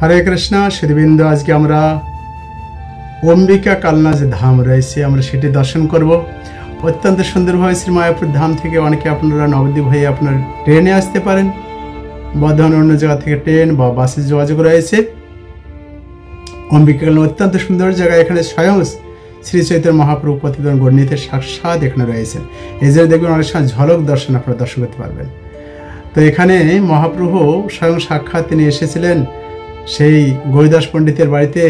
हरे कृष्णा श्रीबिंद आज के আমরা অম্বিকা কালনা যে ধাম রয়েছে আমরা সেটি দর্শন করব। অত্যন্ত সুন্দরভাবে শ্রী মায়াপুর ধাম থেকে অনেকে আপনারা নবদ্বীপ হয়ে আপনার ট্রেনে আসতে পারেন, বর্ধমান অন্য জায়গা থেকে ট্রেন বা বাসে যোগাযোগ রয়েছে। অম্বিকা কালনা অত্যন্ত সুন্দর জায়গা, এখানে স্বয়ং শ্রী চৈতন্য মহাপ্রভু প্রতিদিন গণ্ডিতে সাক্ষাৎ এখানে রয়েছেন। এই যে দেখবেন অনেক সময় ঝলক দর্শন আপনারা দর্শন করতে পারবেন। তো এখানে মহাপ্রভু স্বয়ং সাক্ষাৎ তিনি এসেছিলেন, সেই গৌরীদাস পণ্ডিতের বাড়িতে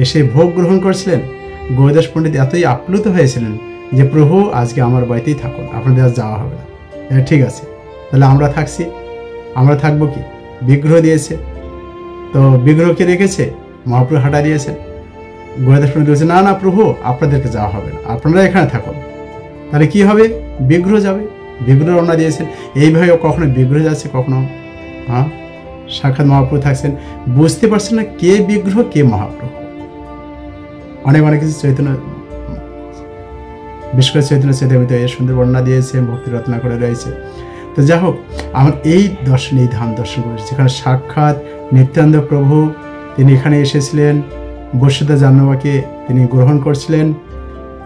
এসে ভোগ গ্রহণ করছিলেন। গৌরীদাস পণ্ডিত এতই আপ্লুত হয়েছিলেন যে প্রভু আজকে আমার বাড়িতেই থাকুন, আপনাদের আজ যাওয়া হবে না। ঠিক আছে, তাহলে আমরা থাকছি, আমরা থাকবো কি? বিগ্রহ দিয়েছে, তো বিগ্রহকে রেখেছে, মহাপ্রভু হাঁটা দিয়েছেন। গৌরীদাস পণ্ডিত বলছে না না প্রভু, আপনাদেরকে যাওয়া হবে না, আপনারা এখানে থাকুন। তাহলে কি হবে? বিগ্রহ যাবে, বিগ্রহ রওনা দিয়েছেন। এইভাবে কখনো বিগ্রহ যাচ্ছে, কখনো সাক্ষাৎ মহাপ্রভু থাকছেন। বুঝতে পারছেন না কে বিগ্রহ কে মহাপ্রভু। অনেক অনেক কিছু চৈতন্য, বিশেষ করে চৈতন্য চৈতন্যতে এই সুন্দর বর্ণনা দিয়েছে, ভক্তি রত্না করে রয়েছে। তো যাই হোক, আমার এই দর্শন, এই ধাম দর্শন করেছি যেখানে সাক্ষাৎ নিত্যানন্দ প্রভু তিনি এখানে এসেছিলেন, বসুধা জাহ্নবীকে তিনি গ্রহণ করছিলেন।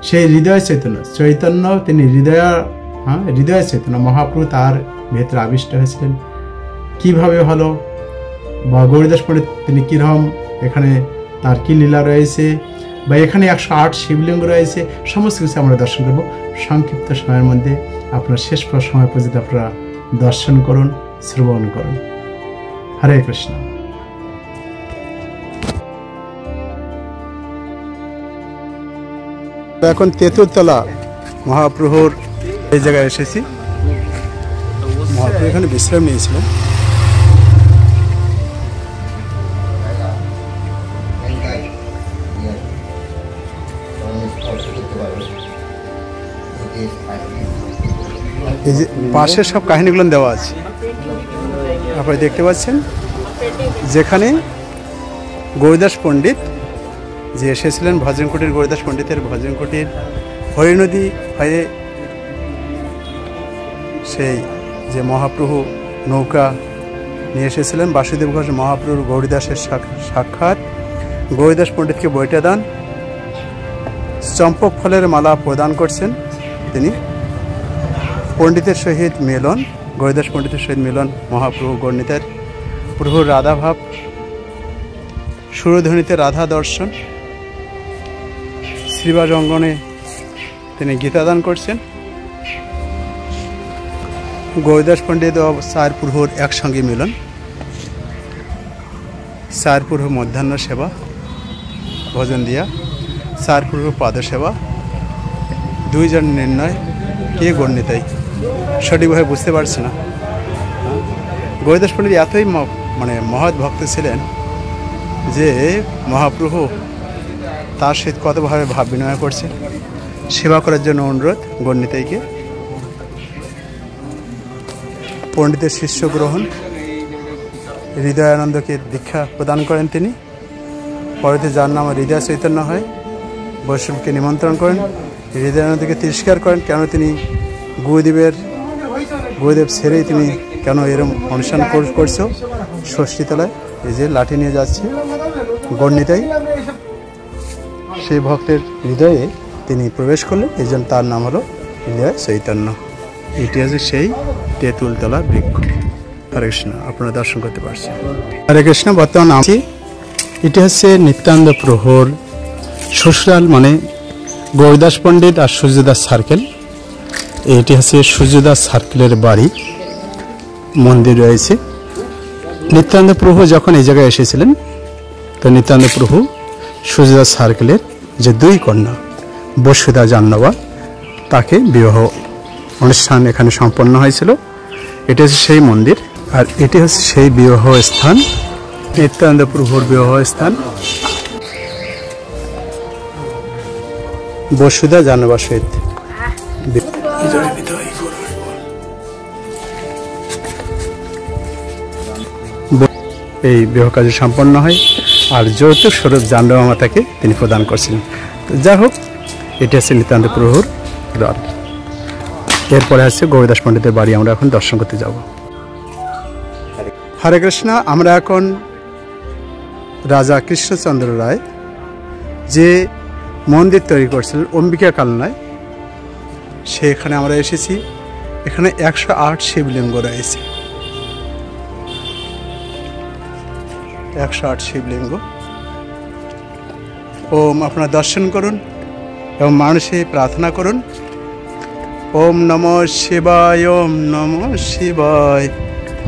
সেই হৃদয় চৈতন্য চৈতন্য তিনি হৃদয় চৈতন্য মহাপ্রভু তার ভেতরে আবিষ্ট হয়েছিলেন। কিভাবে হলো, বা গৌরীদাস পণ্ডিত তিনি কীরকম, এখানে তার কী লীলা রয়েছে, বা এখানে 108 শিবলিঙ্গ রয়েছে, সমস্ত কিছু আমরা দর্শন করব সংক্ষিপ্ত সময়ের মধ্যে। আপনার শেষ সময় পর্যন্ত আপনারা দর্শন করুন, শ্রবণ করুন। হরে কৃষ্ণ। এখন তেঁতুলতলা মহাপ্রভুর এই জায়গায় এসেছি। মহাপ্রভু এখানে বিশ্রাম নিয়েছিলেন। এই যে পাশের সব কাহিনীগুলো দেওয়া আছে, আপনারা দেখতে পাচ্ছেন। যেখানে গৌরীদাস পণ্ডিত যে এসেছিলেন, ভজনকুটির গৌরীদাস পণ্ডিতের ভজনকুটির হরিনদী হয়ে সেই যে মহাপ্রভু নৌকা নিয়ে এসেছিলেন, বাসুদেব ঘোষ মহাপ্রভুর গৌরীদাসের সাক্ষাৎ, গৌরীদাস পণ্ডিতকে বইটা দান, চম্পক ফলের মালা প্রদান করছেন তিনি। পণ্ডিতের সহিত মিলন, গৌরীদাস পণ্ডিতের সহিত মিলন, মহাপ্রভু গণ্ডিতের প্রভুর রাধাভাব, সুরধ্বনিতে রাধা দর্শন, শ্রীবাস অঙ্গনে তিনি গীতাদান করছেন। গৌরীদাস পণ্ডিত ও চার প্রভুর একসঙ্গে মিলন, চার প্রভু মধ্যাহ্ন সেবা ভোজন দিয়া, চার প্রভু পাদ সেবা, দুইজন নির্ণয় কে গণ্ডিতাই সঠিকভাবে বুঝতে পারছি না। গৌরীদাস পণ্ডিত এতই মহৎ ভক্ত ছিলেন যে মহাপ্রভু তার সহিত কতভাবে ভাব বিনিময় করছে, সেবা করার জন্য অনুরোধ গণ্ডিতাইকে। পণ্ডিতের শিষ্য গ্রহণ, হৃদয়ানন্দকে দীক্ষা প্রদান করেন তিনি। পরেতে যার নাম হৃদয় চৈতন্য হয়, বৈষ্ণবকে নিমন্ত্রণ করেন, হৃদয়ানন্দকে তিরস্কার করেন। কেন তিনি গুরুদেব ছেড়েই তিনি কেন এরকম অনুষ্ঠান করছো? ষষ্ঠীতলায় এই যে লাঠি নিয়ে যাচ্ছে গণ্ডিতাই, সেই ভক্তের হৃদয়ে তিনি প্রবেশ করলেন, এই জন্য তার নাম হলো হৃদয় চৈতন্য। এটি আছে সেই তেঁতুলতলা বৃক্ষ। হরে কৃষ্ণ, আপনারা দর্শন করতে পারছেন। হরে কৃষ্ণ। বর্তমান আছি, এটি হচ্ছে নিত্যানন্দ প্রভুর শ্বশুরাল, মানে গৌরীদাস পণ্ডিত আর সূর্যদাস সার্কেল। এটি হচ্ছে সূর্যদাস সার্কেলের বাড়ি, মন্দির রয়েছে। নিত্যানন্দ প্রভু যখন এই জায়গায় এসেছিলেন, তো নিত্যানন্দ প্রভু সূর্যদাস সার্কেলের যে দুই কন্যা বসুধা জাহ্নবী, তাকে বিবাহ অনুষ্ঠান এখানে সম্পন্ন হয়েছিল। এটি হচ্ছে সেই মন্দির, আর এটি হচ্ছে সেই বিবাহ স্থান, নিত্যানন্দ প্রভুর বিবাহ স্থান। বসুধা জাহ্নবী সহিত এই বিবাহ কাজ সম্পন্ন হয়, আর যৌতুক স্বরূপ জাহ্নবী মাতাকে তিনি প্রদান করছিলেন। যাই হোক, এটি হচ্ছে নিত্যানন্দ প্রভুর দ্বার। এরপরে হচ্ছে গৌরীদাস পণ্ডিতের বাড়ি, আমরা এখন দর্শন করতে যাব। হরে কৃষ্ণ। আমরা এখন রাজা কৃষ্ণচন্দ্র রায় যে মন্দির তৈরি করেছিলেন অম্বিকা কালনায়, সেখানে আমরা এসেছি। এখানে 108 শিবলিঙ্গ রয়েছে, 108 শিবলিঙ্গ। ওম আপনারা দর্শন করুন এবং মানুষে প্রার্থনা করুন। ওম নমঃ শিবায়, ওম নমঃ শিবায়,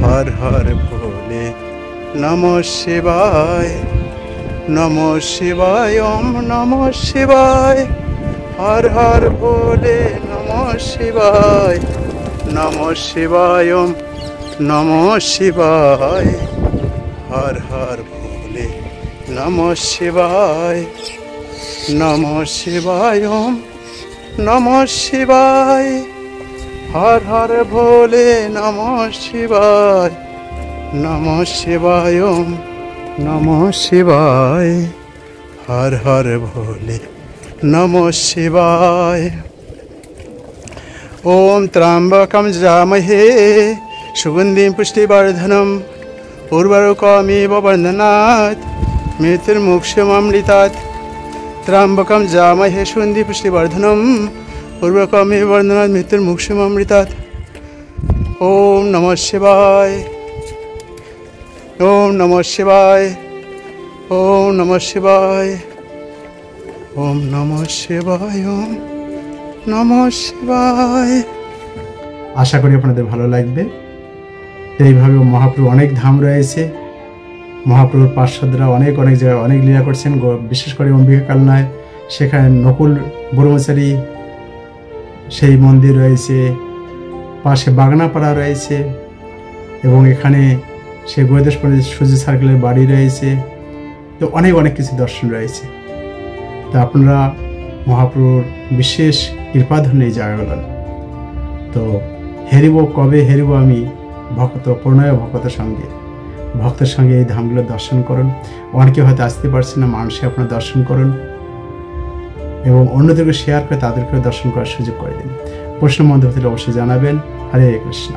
হর হর ভোলে নমঃ শিবায়, নমঃ শিবায়, ওম নমঃ শিবায়, হর হর ভোলে নমঃ শিবায়, নমঃ শিবায়, ওম নমঃ শিবায়, হর হর ভোলে নমঃ শিবায়, নমঃ শিবায়, ওম নমঃ শিবায়, হর হর ভোলে নমঃ শিবায়, নমঃ শিবায়, ওম নমঃ শিবায়, হর হর ভোলে নমঃ শিবায়। ওম ত্র্যম্বকম যজামহে সুগন্ধিম পুষ্টিবর্ধনম উর্বরকমিব বন্ধনাৎ মৃত্যুর্মোক্ষমামৃতাৎ। ত্র্যম্বকম যজামহে সুগন্ধি পুষ্টিবর্ধনম উর্বরকমিব বন্ধনাৎ মৃত্যুর্মোক্ষমামৃতাৎ। ওম নমঃ শিবায়, ওম নমঃ শিবায়, ওম নমঃ শিবায়, ওম নমঃ শিবায়, ওম নমঃ শিবায়। আশা করি আপনাদের ভালো লাগবে। এইভাবে মহাপ্রভু অনেক ধাম রয়েছে, মহাপ্রভুর পার্শ্বদরা অনেক জায়গায় অনেক লীলা করছেন, বিশেষ করে অম্বিকা কালনায় সেখানে নকুল ব্রহ্মচারী সেই মন্দির রয়েছে, পাশে বাগনাপাড়া রয়েছে এবং এখানে সে গুরুদেব পণ্ডিত সূর্য সার্কেলের বাড়ি রয়েছে। তো অনেক কিছু দর্শন রয়েছে। তো আপনারা মহাপ্রভুর বিশেষ কৃপাধন্য এই জায়গাগুলো। তো হেরিব, কবে হেরিব আমি ভক্ত প্রণয় ভক্তের সঙ্গে এই ধামগুলো দর্শন করুন। অনেকে হয়তো আসতে পারছে না, মানুষে আপনার দর্শন করুন এবং অন্যদেরকে শেয়ার করে তাদেরকে দর্শন করার সুযোগ করে দিন। প্রশ্ন মন্তব্য অবশ্যই জানাবেন। হরে কৃষ্ণ।